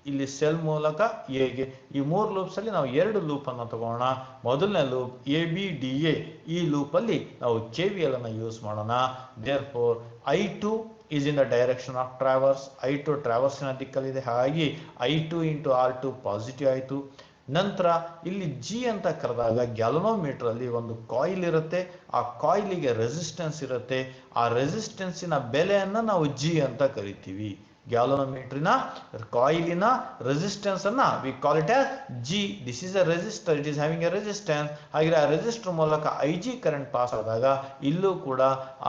Speaker 1: ಇಲ್ಲಿ ಸೆಲ್ ಮೂಲಕ ಎಗೆ. ಈ 3 ಲೂಪ್ಸ್ ಅಲ್ಲಿ ನಾವು 2 ಲೂಪ್ ಅನ್ನು ತಗೋಣ. ಮೊದಲನೇ ಲೂಪ್ ABDA, ಈ ಲೂಪ್ ಅಲ್ಲಿ ನಾವು KVL ಅನ್ನು ಯೂಸ್ ಮಾಡೋಣ. therefore I2 is in the direction of traverse. I2 ಟ್ರಾವರ್ಸಿನ ದಿಕ್ಕಲ್ಲಿದೆ, ಹಾಗಾಗಿ I2 into R2 ಪಾಸಿಟಿವ್ ಆಯಿತು. ನಂತರ ಇಲ್ಲಿ G ಅಂತ ಕರೆದಾಗ ಗ್ಯಾಲೋನೋಮೀಟರ್ ಅಲ್ಲಿ ಒಂದು ಕಾಯಿಲ್ ಇರುತ್ತೆ. ಆ ಕಾಯಿಲಿಗೆ ರೆಸಿಸ್ಟೆನ್ಸ್ ಇರುತ್ತೆ. ಆ ರೆಸಿಸ್ಟೆನ್ಸಿನ ಬೆಲೆಯನ್ನ ನಾವು G ಅಂತ ಕರಿತೀವಿ. ಗ್ಯಾಲೋನೋಮೀಟರ್ನ ಕಾಯಿಲಿನ ರೆಸಿಸ್ಟೆನ್ಸ್ ಅನ್ನ we call it as G. This is a resistor, it is having A resistance. ಹಾಗೆ ಆ ರೆಸಿಸ್ಟರ್ ಮೂಲಕ Ig ಕರೆಂಟ್ ಪಾಸ್ ಆದಾಗ ಇಲ್ಲೂ ಕೂಡ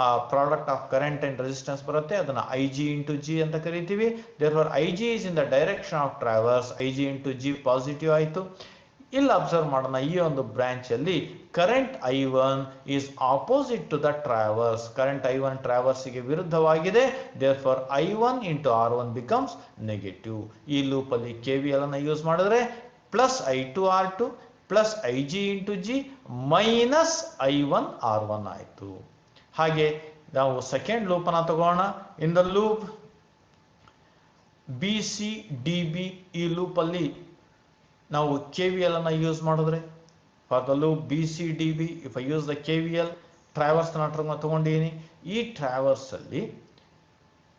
Speaker 1: ಆ product of current and resistance ಬರುತ್ತೆ. ಅದನ್ನ Ig into G ಅಂತ ಕರಿತೀವಿ. therefore Ig is in the direction of traverse. Ig into G positive ಆಯಿತು. ಇಲ್ಲಿ ಅಬ್ಸರ್ವ್ ಮಾಡೋಣ, ಈ ಒಂದು ಬ್ರಾಂಚ್ ಅಲ್ಲಿ current I1 is opposite to the traverse. Current I1 traverse ಗೆ ವಿರುದ್ಧವಾಗಿದೆ. therefore I1 into R1 becomes negative. ಈ ಲೂಪ್ ಅಲ್ಲಿ KVL ಅನ್ನು ಯೂಸ್ ಮಾಡಿದ್ರೆ plus I2 R2 plus Ig into G minus I1 R1 ಆಯಿತು. ಹಾಗೆ ನಾವು ಸೆಕೆಂಡ್ ಲೂಪ್ ಅನ್ನು ತಗೋಣ. ಇನ್ ದ ಲೂಪ್ BCDB, ಈ ಲೂಪ್ ಅಲ್ಲಿ ನಾವು KVL ಅನ್ನು ಯೂಸ್ ಮಾಡಿದ್ರೆ for the loop BCDB if I use the KVL, traverse ನ ತಗೊಂಡಿದ್ದೀನಿ. ಈ ಟ್ರಾವರ್ಸ್ ಅಲ್ಲಿ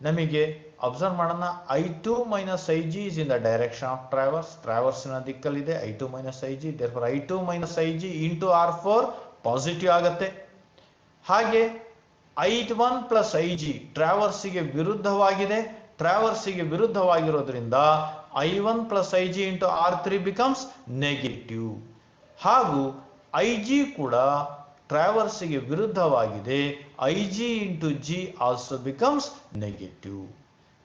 Speaker 1: ನಮಗೆ ಅಬ್ಸರ್ವ್ ಮಾಡೋಣ, I2 minus Ig is in the direction of traverse. ಟ್ರಾವರ್ಸಿನ ದಿಕ್ಕಲ್ಲಿದೆ I2 minus Ig. therefore I2 minus Ig into R4 positive ಆಗುತ್ತೆ. ಹಾಗೆ I1 plus Ig ಟ್ರಾವರ್ಸಿಗೆ ವಿರುದ್ಧವಾಗಿದೆ. ಟ್ರಾವರ್ಸಿಗೆ ವಿರುದ್ಧವಾಗಿರೋದ್ರಿಂದ I1 plus Ig into R3 becomes negative. ಹಾಗೂ Ig ಕೂಡ ಟ್ರಾವರ್ಸಿಗೆ ವಿರುದ್ಧವಾಗಿದೆ. Ig into G also becomes negative.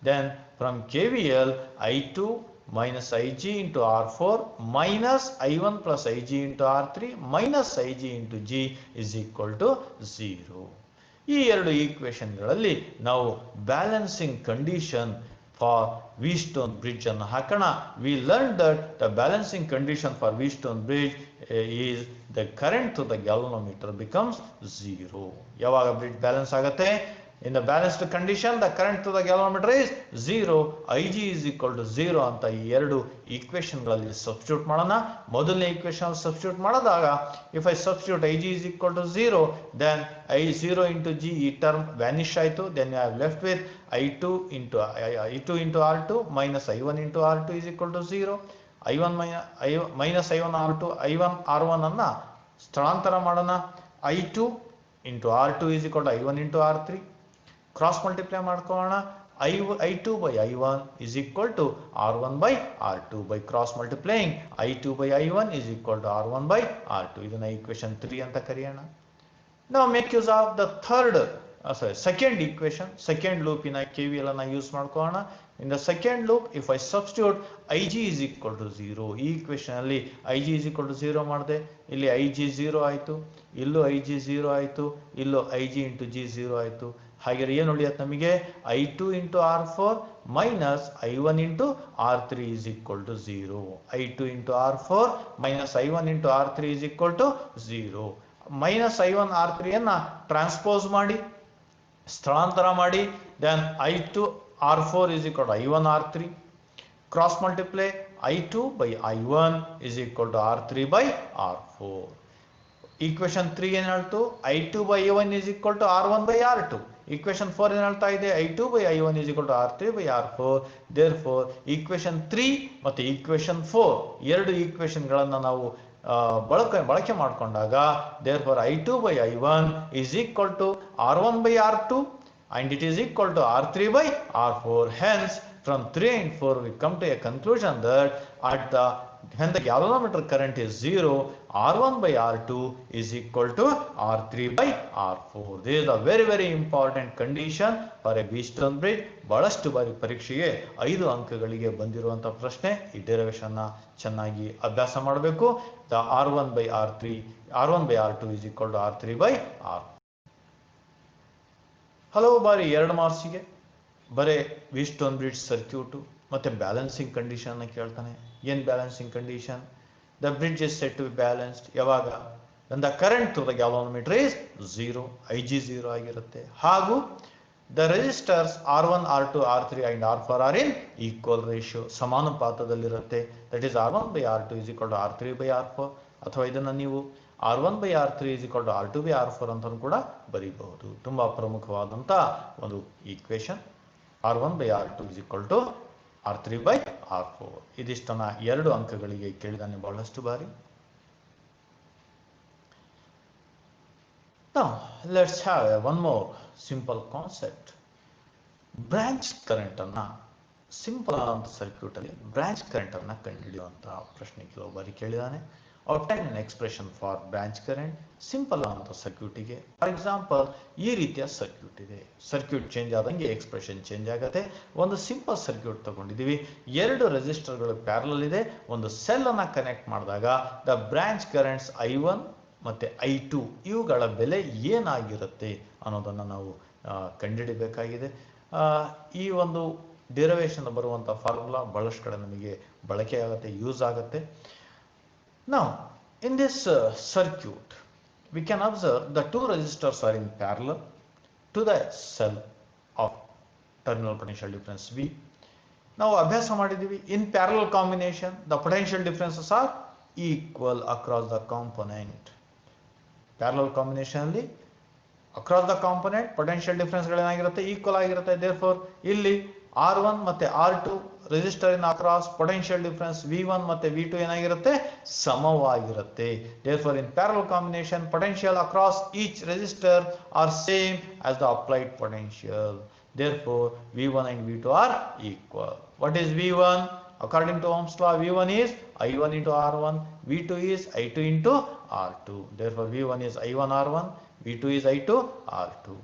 Speaker 1: Then from KVL, I2 minus Ig into R4 minus I1 plus Ig into R3 minus Ig into G is equal to 0. ಈ ಎರಡು ಈಕ್ವೇಶನ್ಗಳಲ್ಲಿ ನಾವು balancing condition for Wheatstone bridge ಅನ್ನು ಹಾಕೋಣ. We learn that the balancing condition for Wheatstone bridge is the current to the galvanometer becomes 0. ಯಾವಾಗ bridge balance ಆಗುತ್ತೆ? In the balanced condition, the current to the galvanometer is 0. Ig is equal to 0 ಅಂತ ಈ ಎರಡು equation ಗಳಲ್ಲಿ substitute ಮಾಡೋಣ. ಮೊದಲನೇ equation substitute ಮಾಡಿದಾಗ if I substitute Ig is equal to 0, then I0 into G ಈ term vanish ಆಯಿತು. Then I have left with I2 into R2 minus I1 into R2 is equal to 0. I1 minus I1 R2 I1 R1 ಅನ್ನ ಸ್ಥಳಾಂತರ ಮಾಡೋಣ. I2 into R2 is equal to I1 into R3. Cross multiply ಮಾಡ್ಕೊಳ್ಳೋಣ. I2 by I1 is equal to R1 by R2. By cross multiplying, I2 by I1 is equal to R1 by R2. ಇದನ್ನ equation 3 ಅಂತ ಕರೆಯೋಣ. Now make use of the second equation. Second loop ಇನ KVL ಅನ್ನ use ಮಾಡ್ಕೊಳ್ಳೋಣ. In the second loop, if I substitute Ig is equal to 0, ಈ equation ಅಲ್ಲಿ Ig is equal to 0 ಮಾಡಿದೆ. ಇಲ್ಲಿ Ig 0 ಆಯಿತು, ಇಲ್ಲೂ Ig 0 ಆಯಿತು, ಇಲ್ಲೂ Ig into G 0 ಆಯಿತು. ಹಾಗೆ ಏನು ಉಳಿಯುತ್ತೆ ನಮಗೆ? I2 into R4 minus I1 into R3 is equal to 0. I2 into R4 minus I1 into R3 is equal to 0. Minus I1 R3 ಅನ್ನ ಟ್ರಾನ್ಸ್ಪೋಸ್ ಮಾಡಿ ಸ್ಥಳಾಂತರ ಮಾಡಿ, then I2 R4 is equal to I1 R3. Cross multiply, I2 by I1 is equal to R3 by R4. Equation 3 ಏನು ಹೇಳ್ತು? I2 by I1 is equal to R1 by R2. Equation 4 ಏನು ಹೇಳ್ತಾ ಇದೆ? I2 by I1 is equal to R3 by R4. Therefore, equation 3 ಮತ್ತು equation 4 ಎರಡು ಈಕ್ವೇಶನ್ಗಳನ್ನು ನಾವು ಬಳಕೆ ಮಾಡಿಕೊಂಡಾಗ therefore I2 by I1 is equal to R1 by R2 and it is equal to R3 by R4. Hence, from 3 and 4 we come to a conclusion that when the galvanometer current is 0, R1 by R2 is equal to R3 by R4. This is a very important condition for a Wheatstone bridge. ಬಹಳಷ್ಟು ಬಾರಿ ಪರೀಕ್ಷೆಗೆ 5 ಅಂಕಗಳಿಗೆ ಬಂದಿರುವಂತಹ ಪ್ರಶ್ನೆ. ಈ derivation ನ ಚೆನ್ನಾಗಿ ಅಭ್ಯಾಸ ಮಾಡಬೇಕು. The R1 by R2 is equal to R3 by R4. ಹಲವು ಬಾರಿ 2 ಮಾರ್ಕ್ಸಿಗೆ ಬರೇ Wheatstone bridge ಸರ್ಕ್ಯೂಟ್ ಮತ್ತೆ ಬ್ಯಾಲೆನ್ಸಿಂಗ್ ಕಂಡೀಷನ್ ಅನ್ನು ಕೇಳ್ತಾನೆ. ಏನ್ balancing condition? The bridge is set to be balanced ಯಾವಾಗ? when the current through the galvanometer is 0, Ig 0 ಆಗಿರುತ್ತೆ. ಹಾಗೂ the resistors R1, R2, R3 and R4 are in equal ratio, ಸಮಾನುಪಾತದಲ್ಲಿರುತ್ತೆ. that is R1 by R2 is equal to R3 by R4. ಅಥವಾ ಇದನ್ನ ನೀವು R1 by R3 is equal to R2 by R4 ಅಂತ ಕೂಡ ಬರೀಬಹುದು. ತುಂಬಾ ಪ್ರಮುಖವಾದಂತ ಒಂದು equation. R1 by R2 is equal to R3 by R4. ಇದಿಷ್ಟನ್ನ 2 ಅಂಕಗಳಿಗೆ ಕೇಳಿದಾನೆ ಬಹಳಷ್ಟು ಬಾರಿ. Now let's have one more simple concept. Branch current ಅನ್ನ ಸಿಂಪಲ್ ಆದಂತ ಸರ್ಕ್ಯೂಟ್ ಅಲ್ಲಿ ಬ್ರಾಂಚ್ ಕರೆಂಟ್ ಅನ್ನ ಕಂಡುಹಿಡಿಯುವಂತಹ ಪ್ರಶ್ನೆ ಕೆಲವು ಬಾರಿ ಕೇಳಿದಾನೆ. obtain an expression for branch current simple ಆದಂತ ಸರ್ಕ್ಯೂಟಿಗೆ. ಫಾರ್ ಎಕ್ಸಾಂಪಲ್ ಈ ರೀತಿಯ ಸರ್ಕ್ಯೂಟ್ ಇದೆ. ಸರ್ಕ್ಯೂಟ್ ಚೇಂಜ್ ಆದಂಗೆ ಎಕ್ಸ್ಪ್ರೆಷನ್ ಚೇಂಜ್ ಆಗುತ್ತೆ. ಒಂದು ಸಿಂಪಲ್ ಸರ್ಕ್ಯೂಟ್ ತಗೊಂಡಿದ್ದೀವಿ. 2 ರೆಸಿಸ್ಟರ್ಗಳು ಪ್ಯಾರಲಲ್ ಇದೆ. ಒಂದು ಸೆಲ್ ಅನ್ನ ಕನೆಕ್ಟ್ ಮಾಡಿದಾಗ ದ ಬ್ರಾಂಚ್ ಕರೆಂಟ್ಸ್ I1 ಮತ್ತೆ I2 ಇವುಗಳ ಬೆಲೆ ಏನಾಗಿರುತ್ತೆ ಅನ್ನೋದನ್ನ ನಾವು ಕಂಡುಹಿಡಿಯಬೇಕಾಗಿದೆ. ಈ ಒಂದು ಡೆರಿವೇಶನ್ ಬರುವಂತ ಫಾರ್ಮುಲಾ ಬಹಳಷ್ಟು ಕಡೆ ನಮಗೆ ಬಳಕೆ ಆಗುತ್ತೆ, ಯೂಸ್ ಆಗುತ್ತೆ. Now in this circuit we can observe the 2 resistors are in parallel to the cell of terminal potential difference V. ನಾವು ಅಭ್ಯಾಸ ಮಾಡಿದೀವಿ in parallel combination the potential differences are equal across the component. parallel combination ಅಲ್ಲಿ across the component potential difference ಗಳೇನಾಗಿರುತ್ತೆ? Equal ಆಗಿರುತ್ತೆ. therefore ಇಲ್ಲಿ R1 ಮತ್ತೆ R2 resistor in across potential difference V1 ಮತ್ತೆ V2 ಏನಾಗಿರುತ್ತೆ? ಸಮವಾಗಿರುತ್ತೆ. therefore in parallel combination potential across each resistor are same as the applied potential. therefore V1 and V2 are equal. what is V1? according to Ohm's law, V1 is I1 into R1, V2 is I2 into R2. therefore V1 is I1 R1, V2 is I2 R2.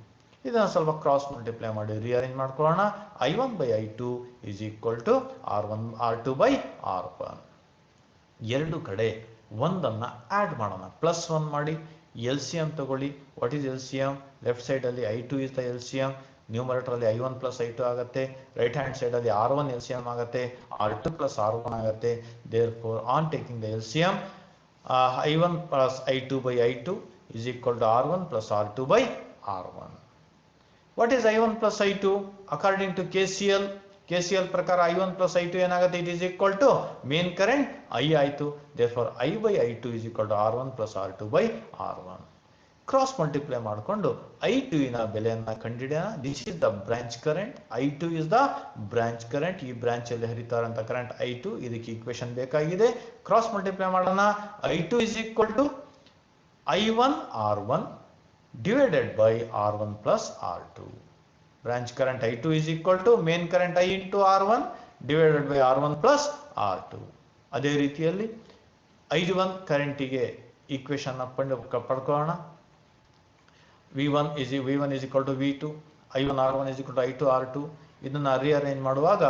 Speaker 1: ಇದನ್ನು ಸ್ವಲ್ಪ cross multiply ಮಾಡಿ rearrange ಮಾಡ್ಕೊಳ್ಳೋಣ. I1 by I2 is equal to R2 by R1. ಎರಡು ಕಡೆ ಒಂದನ್ನು add ಮಾಡೋಣ. +1 ಮಾಡಿ L C M ತಗೊಳ್ಳಿ. What is L C M? Left ಸೈಡಲ್ಲಿ I2 is the L C M. ನ್ಯೂಮರೇಟರಲ್ಲಿ I1 ಪ್ಲಸ್ I2 ಆಗುತ್ತೆ. ರೈಟ್ ಹ್ಯಾಂಡ್ ಸೈಡಲ್ಲಿ R1 ಎಲ್ ಸಿ ಎಮ್ ಆಗುತ್ತೆ. R2 ಪ್ಲಸ್ R1 ಆಗುತ್ತೆ. Therefore on taking the L C M, I1 plus I2 by I2 is equal to R1 plus R2 by R1. What is I1 plus I2? According to KCL ಪ್ರಕಾರ I1 plus I2 ಏನಾಗುತ್ತೆ? It is equal to main current I ಆಯಿತು. Therefore I by I2 is equal to R1 plus R2 by R1. Cross multiply ಮಾಡಿಕೊಂಡು I2 ನ ಬೆಲೆಯನ್ನು ಕಂಡುಹಿಡಿಯೋಣ. This is the branch current. I2 is the branch current. ಈ branch ಅಲ್ಲಿ ಹರಿತಾ ಇರುವಂತ current I2. ಇದಕ್ಕೆ equation ಬೇಕಾಗಿದೆ. ಕ್ರಾಸ್ ಮಲ್ಟಿಪ್ಲೈ ಮಾಡೋಣ. I2 is equal to I1 R1 divided by R1 plus R2. Branch current I2 is equal to main current I into R1 divided by R1 plus R2. ಅದೇ ರೀತಿಯಲ್ಲಿ I1 ಕರೆಂಟಿಗೆ equation ಪಡ್ಕೊಳ್ಳೋಣ. V1 is equal to V2, I1 R1 is equal to I2 R2. ಇದನ್ನು rearrange ಮಾಡುವಾಗ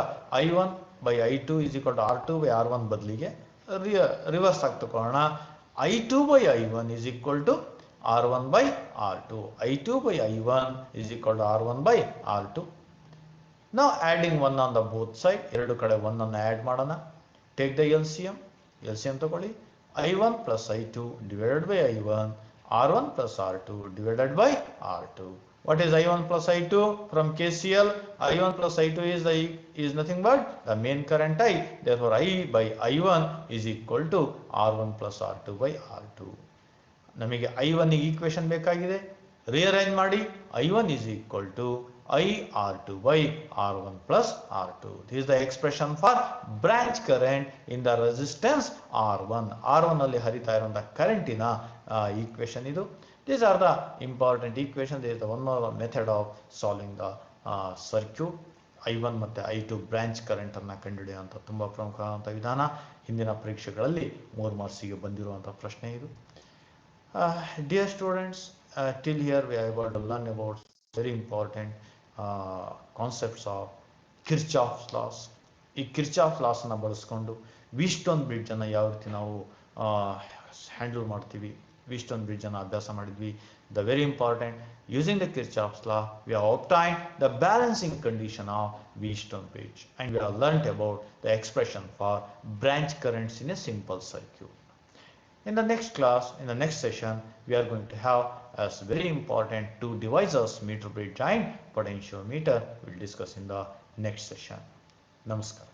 Speaker 1: I1 by I2 is equal to R2 by R1 ಬದಲಿಗೆ reverse ಆಗಿ ತಗೊಳ್ಳೋಣ. I2 by I1 is equal to R1 by R2. I2 by I1 is equal to R1 by R2. Now adding 1 on the both side. ಎರಡು ಕಡೆ 1 ಅನ್ನು add ಮಾಡೋಣ. Take the LCM ತಗೊಳ್ಳಿ. I1 plus I2 divided by I1, R1 plus R2 divided by R2. What is I1 plus I2? From KCL, I1 plus I2 is nothing but the main current I. Therefore I by I1 is equal to R1 plus R2 by R2. ನಮಗೆ I1 equation ಬೇಕಾಗಿದೆ. Rearrange ಮಾಡಿ. I1 is equal to I R2 by R1 plus R2. This is the expression for branch current in the resistance R1. R1 ಅಲ್ಲಿ ಹರಿತಾ ಇರುವಂತ ಕರೆಂಟಿನ equation ಇದು. These are the important equations. This is the one more method of solving the circuit. I1 ಮತ್ತು I2 branch current ಅನ್ನು ಕಂಡುಹಿಡಿಯುವಂತ ತುಂಬಾ ಪ್ರಮುಖವಾದಂಥ ವಿಧಾನ. ಹಿಂದಿನ ಪರೀಕ್ಷೆಗಳಲ್ಲಿ 3 ಮಾರ್ಕ್ಸಿಗೆ ಬಂದಿರುವಂತ ಪ್ರಶ್ನೆ ಇದು. Dear students, till here we are able to learn about very important concepts of Kirchhoff's laws. ಈ ಕಿರ್ಚಾಫ್ ಲಾಸ್ ಅನ್ನು ಬಳಸ್ಕೊಂಡು ವೀಸ್ಟೋನ್ ಬ್ರಿಡ್ಜ್ ಅನ್ನು ಯಾವ ರೀತಿ ನಾವು ಹ್ಯಾಂಡಲ್ ಮಾಡ್ತೀವಿ, ವೀಸ್ಟೋನ್ ಬ್ರಿಡ್ಜ್ ಅನ್ನು ಅಭ್ಯಾಸ ಮಾಡಿದ್ವಿ. The very important, using the Kirchhoff's law we have obtained the balancing condition of Wheatstone bridge, and we have learnt about the expression for branch currents in a simple circuit. In the next class, in the next session, we are going to have as very important 2 devices, meter bridge and potentiometer. We will discuss in the next session. Namaskar.